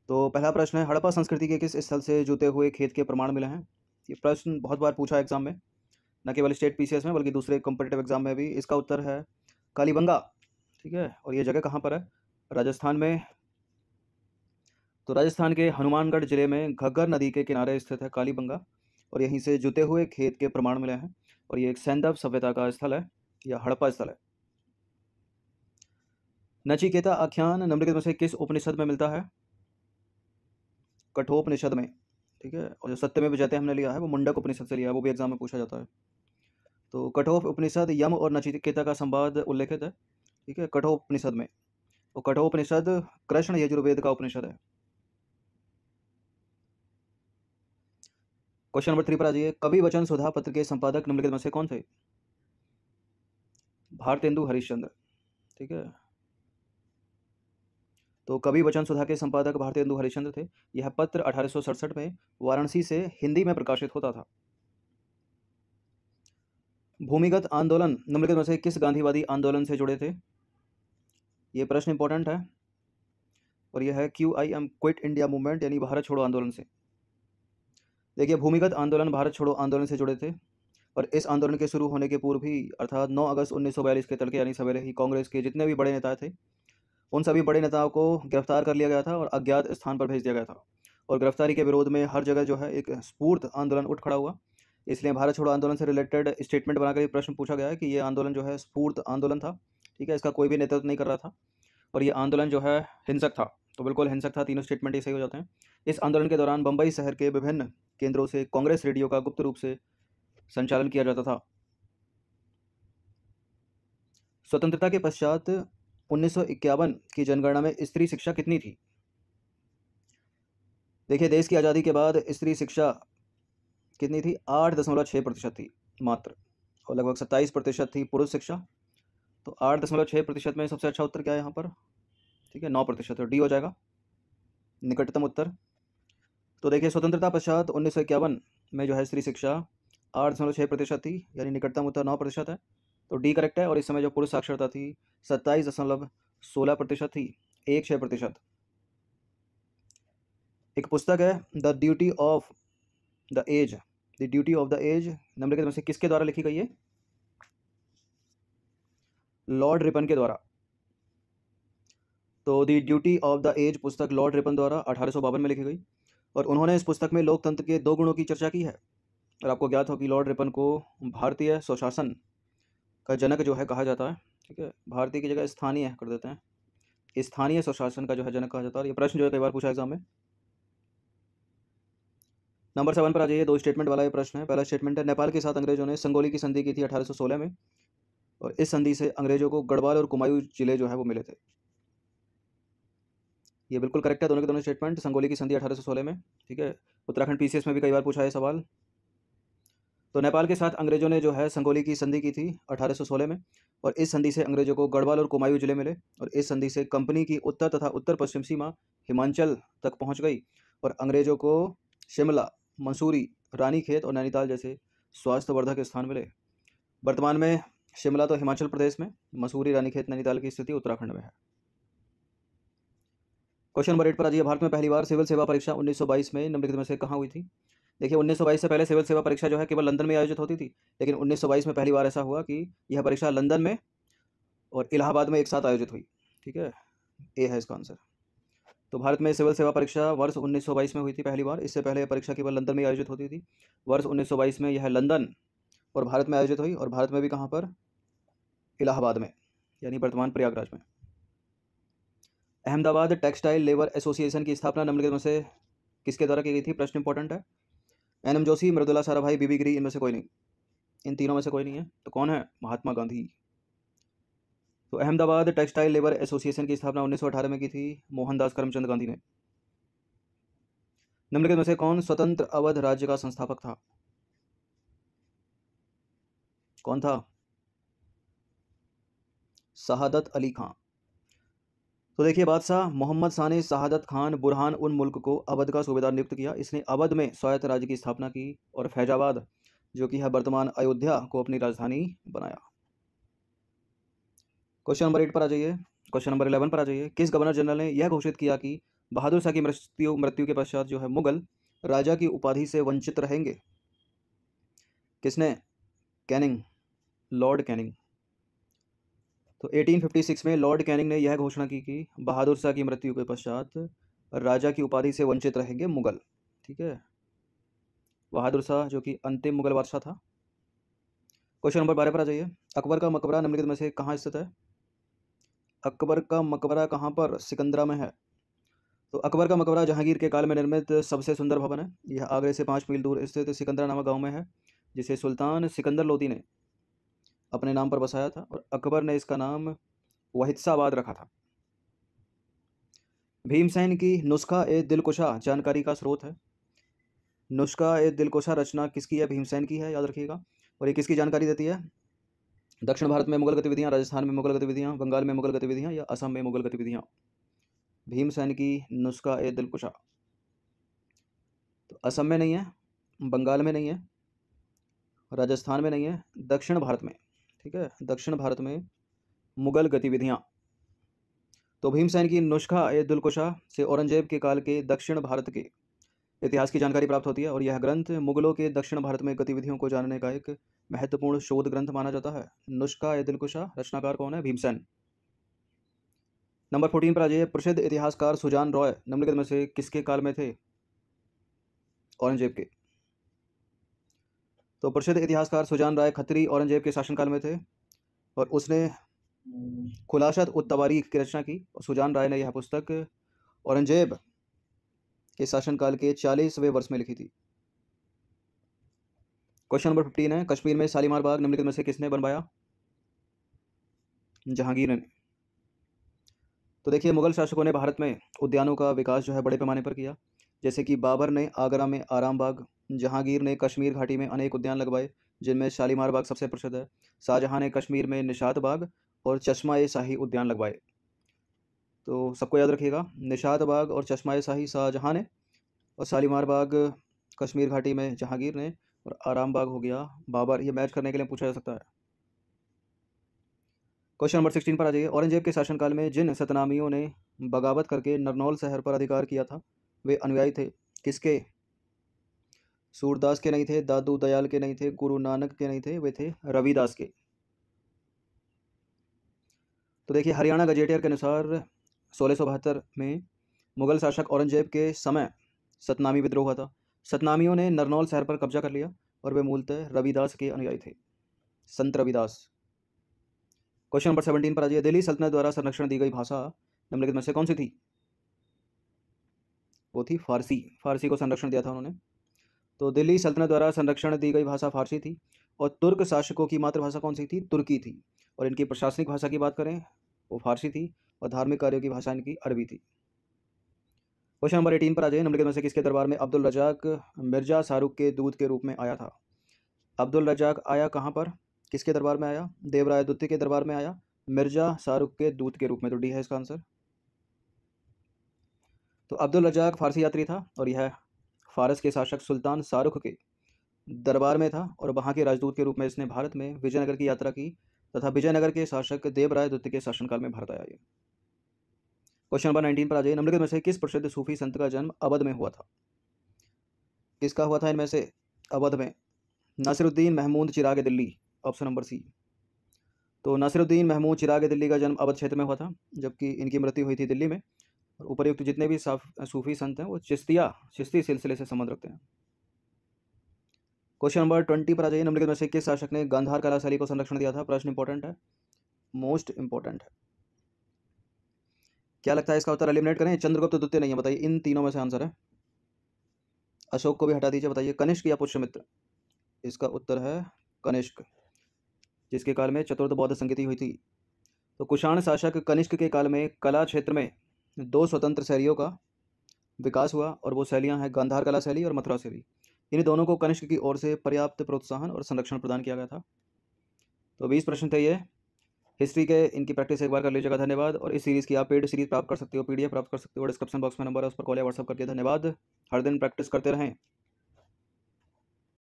तो पहला प्रश्न है, हड़प्पा संस्कृति के किस स्थल से जुते हुए खेत के प्रमाण मिले हैं? ये प्रश्न बहुत बार पूछा है एग्जाम में, न केवल स्टेट पीसीएस में बल्कि दूसरे कॉम्पिटिटिव एग्जाम में भी। इसका उत्तर है कालीबंगा। ठीक है, और ये जगह कहाँ पर है? राजस्थान में। तो राजस्थान के हनुमानगढ़ जिले में घग्गर नदी के किनारे स्थित है कालीबंगा, और यहीं से जुते हुए खेत के प्रमाण मिले हैं, और ये एक सैंधव सभ्यता का स्थल है या हड़प्पा स्थल है। नचिकेता आख्यान निम्नलिखित में से किस उपनिषद में मिलता है? कठोपनिषद में। ठीक है, और जो सत्यमेव जयते हमने लिया है वो मुंडक उपनिषद से लिया है, वो भी एग्जाम में पूछा जाता है। तो कठोप उपनिषद यम और नचिकेता का संवाद उल्लेखित है। ठीक है, कठोपनिषद में। तो कठोपनिषद कृष्ण यजुर्वेद का उपनिषद है। क्वेश्चन नंबर 3 पर आ जाइए। कवि वचन सुधा पत्र के संपादक निम्नलिखित में से कौन थे? भारतेंदु हरिश्चंद्र। ठीक है, तो कवि वचन सुधा के संपादक भारतेंदु हरिश्चंद्र थे। यह पत्र 1867 में वाराणसी से हिंदी में प्रकाशित होता था। भूमिगत आंदोलन निम्नलिखित में से किस गांधीवादी आंदोलन से जुड़े थे? ये प्रश्न इंपॉर्टेंट है, और यह है QIM क्विट इंडिया मूवमेंट यानी भारत छोड़ो आंदोलन से। देखिए, भूमिगत आंदोलन भारत छोड़ो आंदोलन से जुड़े थे, और इस आंदोलन के शुरू होने के पूर्व ही अर्थात 9 अगस्त 1942 के तड़के यानी सवेरे ही कांग्रेस के जितने भी बड़े नेता थे उन सभी बड़े नेताओं को गिरफ्तार कर लिया गया था और अज्ञात स्थान पर भेज दिया गया था। और गिरफ्तारी के विरोध में हर जगह जो है एक स्फूर्त आंदोलन उठ खड़ा हुआ। इसलिए भारत छोड़ो आंदोलन से रिलेटेड स्टेटमेंट बनाकर ये प्रश्न पूछा गया है कि ये आंदोलन जो है स्फूर्त आंदोलन था। ठीक है, इसका कोई भी नेतृत्व नहीं कर रहा था, और ये आंदोलन जो है हिंसक था। तो बिल्कुल हिंसक था, तीनों स्टेटमेंट ही सही हो जाते हैं। इस आंदोलन के दौरान बम्बई शहर के विभिन्न केंद्रों से कांग्रेस रेडियो का गुप्त रूप से संचालन किया जाता था। स्वतंत्रता के पश्चात 1951 की जनगणना में स्त्री शिक्षा कितनी थी? देखिए, देश की आज़ादी के बाद स्त्री शिक्षा कितनी थी? 8.6% थी मात्र, और लगभग 27% थी पुरुष शिक्षा। तो 8.6% में सबसे अच्छा उत्तर क्या है यहाँ पर? ठीक है, 9%, तो डी हो जाएगा निकटतम उत्तर। तो देखिए, स्वतंत्रता पश्चात 1951 में जो है स्त्री शिक्षा 8.6% थी, यानी निकटतम उत्तर 9% है, तो डी करेक्ट है। और इस समय जो पुरुष साक्षरता थी 27.16% थी, 16%। एक पुस्तक है the duty of the age, the duty of the age निम्नलिखित में से किसके द्वारा लिखी गई है? लॉर्ड रिपन के द्वारा। तो the duty of the age पुस्तक लॉर्ड रिपन द्वारा 1852 में लिखी गई, और उन्होंने इस पुस्तक में लोकतंत्र के 2 गुणों की चर्चा की है। और आपको ज्ञात हो कि लॉर्ड रिपन को भारतीय स्वशासन का जनक जो है कहा जाता है। ठीक है, भारतीय की जगह स्थानीय कर देते हैं, स्थानीय स्वशासन का जो है जनक कहा जाता है। ये प्रश्न जो है कई बार पूछा एग्जाम में। नंबर 7 पर आ जाइए। 2 स्टेटमेंट वाला ये प्रश्न है। पहला स्टेटमेंट है, नेपाल के साथ अंग्रेजों ने संगोली की संधि की थी 1816 में, और इस संधि से अंग्रेजों को गढ़वाल और कुमायूं जिले जो है वो मिले थे। ये बिल्कुल करेक्ट है, दोनों के दोनों स्टेटमेंट। संगोली की संधि 1816 में। ठीक है, उत्तराखंड पीसीएस में भी कई बार पूछा है सवाल। तो नेपाल के साथ अंग्रेजों ने जो है संगोली की संधि की थी 1816 में, और इस संधि से अंग्रेजों को गढ़वाल और कुमायूं जिले मिले, और इस संधि से कंपनी की उत्तर तथा उत्तर पश्चिम सीमा हिमाचल तक पहुंच गई, और अंग्रेजों को शिमला, मसूरी, रानीखेत और नैनीताल जैसे स्वास्थ्यवर्धक स्थान मिले। वर्तमान में शिमला तो हिमाचल प्रदेश में, मसूरी, रानीखेत, नैनीताल की स्थिति उत्तराखंड में है। क्वेश्चन नंबर 8 पर आ जाइए। भारत में पहली बार सिविल सेवा परीक्षा 1922 में निम्नलिखित में से कहाँ हुई थी? देखिए, 1922 से पहले सिविल सेवा परीक्षा जो है केवल लंदन में आयोजित होती थी, लेकिन 1922 में पहली बार ऐसा हुआ कि यह परीक्षा लंदन में और इलाहाबाद में एक साथ आयोजित हुई। ठीक है, ए है इसका आंसर। तो भारत में सिविल सेवा परीक्षा वर्ष 1922 में हुई थी पहली बार। इससे पहले यह परीक्षा केवल लंदन में आयोजित होती थी। वर्ष 1922 में यह लंदन और भारत में आयोजित हुई, और भारत में भी कहाँ पर? इलाहाबाद में, यानी वर्तमान प्रयागराज में। अहमदाबाद टेक्सटाइल लेबर एसोसिएशन की स्थापना निम्नलिखित में से किसके द्वारा की गई थी? प्रश्न इंपॉर्टेंट है। NM जोशी, मृदुला साराभाई, बीबी गिरी, इनमें से कोई नहीं, इन तीनों में से कोई नहीं है। तो कौन है? महात्मा गांधी। तो अहमदाबाद टेक्सटाइल लेबर एसोसिएशन की स्थापना 1918 में की थी मोहनदास करमचंद गांधी ने। निम्नलिखित में से कौन स्वतंत्र अवध राज्य का संस्थापक था? कौन था? शहादत अली खां। तो देखिए, बादशाह मोहम्मद शाह ने शहादत खान बुरहान उन मुल्क को अवध का सूबेदार नियुक्त किया। इसने अवध में स्वायत्त राज्य की स्थापना की, और फैजाबाद जो कि है वर्तमान अयोध्या को अपनी राजधानी बनाया। क्वेश्चन नंबर 8 पर आ जाइए। क्वेश्चन नंबर 11 पर आ जाइए। किस गवर्नर जनरल ने यह घोषित किया कि बहादुर शाह की मृत्यु के पश्चात जो है मुगल राजा की उपाधि से वंचित रहेंगे। किसने? Canning, Lord Canning. तो 1856 में लॉर्ड कैनिंग ने यह घोषणा की कि बहादुर शाह की मृत्यु के पश्चात राजा की उपाधि से वंचित रहेंगे मुगल। ठीक है, बहादुर शाह जो कि अंतिम मुगल बादशाह था। क्वेश्चन नंबर 12 पर आ जाइए। अकबर का मकबरा निम्नलिखित में से कहाँ स्थित है? अकबर का मकबरा कहाँ पर? सिकंदरा में है। तो अकबर का मकबरा जहांगीर के काल में निर्मित सबसे सुंदर भवन है। यह आगरे से 5 मील दूर स्थित सिकंदरा नामक गांव में है, जिसे सुल्तान सिकंदर लोदी ने अपने नाम पर बसाया था और अकबर ने इसका नाम वहिदसाबाद रखा था। भीमसेन की नुस्खा ए दिलकुशा जानकारी का स्रोत है। नुस्खा ए दिलकुशा रचना किसकी है? भीमसेन की है, याद रखिएगा। और ये किसकी जानकारी देती है? दक्षिण भारत में मुगल गतिविधियां, राजस्थान में मुगल गतिविधियां, बंगाल में मुगल गतिविधियां या असम में मुगल गतिविधियां। भीमसेन की नुस्खा ए दिलकुशा। तो असम में नहीं है, बंगाल में नहीं है, राजस्थान में नहीं है, दक्षिण भारत में। ठीक है, दक्षिण भारत में मुगल गतिविधियां। तो भीमसेन की नुस्खा ए दिलकुशा से औरंगजेब के काल के दक्षिण भारत के इतिहास की जानकारी प्राप्त होती है और यह ग्रंथ मुगलों के दक्षिण भारत में गतिविधियों को जानने का एक महत्वपूर्ण शोध ग्रंथ माना जाता है। नुस्खा ए दिलकुशा रचनाकार कौन है? भीमसेन। नंबर 14 पर आ जाइए। प्रसिद्ध इतिहासकार सुजान रॉय निम्नलिखित में से किसके काल में थे? औरंगजेब के। तो प्रसिद्ध इतिहासकार सुजान राय खत्री औरंगजेब के शासनकाल में थे और उसने खुलासत उत तवारीख की रचना की। और सुजान राय ने यह पुस्तक औरंगजेब के शासनकाल के 40वें वर्ष में लिखी थी। क्वेश्चन नंबर 15 है। कश्मीर में शालीमार बाग निम्नलिखित में से किसने बनवाया? जहांगीर ने। तो देखिए, मुगल शासकों ने भारत में उद्यानों का विकास जो है बड़े पैमाने पर किया, जैसे कि बाबर ने आगरा में आराम बाग, जहांगीर ने कश्मीर घाटी में अनेक उद्यान लगवाए जिनमें शालीमार बाग सबसे प्रसिद्ध है। शाहजहां ने कश्मीर में निशात बाग और चश्मा ए शाही उद्यान लगवाए। तो सबको याद रखिएगा, निशात बाग और चश्मा ए शाही शाहजहां ने, और शालीमार बाग कश्मीर घाटी में जहांगीर ने, और आराम बाग हो गया बाबर। ये मैच करने के लिए पूछा जा सकता है। क्वेश्चन नंबर 16 पर आ जाइए। औरंगजेब के शासनकाल में जिन सतनामियों ने बगावत करके नरनौल शहर पर अधिकार किया था वे अनुयायी थे किसके? सूरदास के नहीं थे, दादू दयाल के नहीं थे, गुरु नानक के नहीं थे, वे थे रविदास के। तो देखिए, हरियाणा गजेटियर के अनुसार 1672 में मुगल शासक औरंगजेब के समय सतनामी विद्रोह हुआ था। सतनामियों ने नरनौल शहर पर कब्जा कर लिया और वे मूलतः रविदास के अनुयायी थे, संत रविदास। क्वेश्चन नंबर 17 पर आ जाइए। दिल्ली सल्तनत द्वारा संरक्षण दी गई भाषा निम्नलिखित में से कौन सी थी? वो थी फारसी। फारसी को संरक्षण दिया था उन्होंने। तो दिल्ली सल्तनत द्वारा संरक्षण दी गई भाषा फारसी थी और तुर्क शासकों की मातृभाषा कौन सी थी? तुर्की थी। और इनकी प्रशासनिक भाषा की बात करें वो फारसी थी और धार्मिक कार्यों की भाषा इनकी अरबी थी। क्वेश्चन नंबर 18 पर आ जाइए। निम्नलिखित में से किसके दरबार में अब्दुल रजाक मिर्जा शाहरुख के दूत के रूप में आया था? अब्दुल रजाक आया कहाँ पर, किसके दरबार में आया? देवराय द्वितीय के दरबार में आया, मिर्जा शाहरुख के दूत के रूप में। तो डी है इसका आंसर। तो अब्दुल रजाक फारसी यात्री था और यह फारस के शासक सुल्तान शाहरुख के दरबार में था और वहाँ के राजदूत के रूप में इसने भारत में विजयनगर की यात्रा की तथा विजयनगर के शासक देवराय द्वितीय के शासनकाल में भारत आया। ये क्वेश्चन नंबर 19 पर आ जाइए। निम्नलिखित में से किस प्रसिद्ध सूफी संत का जन्म अवध में हुआ था? किसका हुआ था इनमें से? अवध में नासिरुद्दीन महमूद चिराग दिल्ली, ऑप्शन नंबर सी। तो नासिरुद्दीन महमूद चिराग दिल्ली का जन्म अवध क्षेत्र में हुआ था, जबकि इनकी मृत्यु हुई थी दिल्ली में। और उपर्युक्त जितने भी सूफी संत हैं वो चिश्ती सिलसिले से संबंध रखते हैं। क्वेश्चन नंबर 20 पर आ जाइए। निम्नलिखित में से किस शासक ने गांधार कला शैली को संरक्षण दिया था? प्रश्न इंपॉर्टेंट है, मोस्ट इंपॉर्टेंट है। क्या लगता है इसका उत्तर? एलिमिनेट करें, चंद्रगुप्त द्वितीय नहीं है, बताइए। इन तीनों में से आंसर है। अशोक को भी हटा दीजिए, बताइए कनिष्क या पुष्यमित्र? इसका उत्तर है कनिष्क, जिसके काल में चतुर्थ बौद्ध संगीति हुई थी। तो कुषाण शासक कनिष्क के काल में कला क्षेत्र में 2 स्वतंत्र शैलियों का विकास हुआ और वो शैलियां हैं गांधार कला शैली और मथुरा शैली। इन दोनों को कनिष्क की ओर से पर्याप्त प्रोत्साहन और संरक्षण प्रदान किया गया था। तो 20 प्रश्न थे ये हिस्ट्री के, इनकी प्रैक्टिस एक बार कर लीजिएगा। धन्यवाद। और इस सीरीज़ की आप पेड सीरीज प्राप्त कर सकते हो, PDF प्राप्त कर सकते हो, डिस्क्रिप्शन बॉक्स में नंबर है उस पर कॉल या व्हाट्सअप करके। धन्यवाद। हर दिन प्रैक्टिस करते रहें।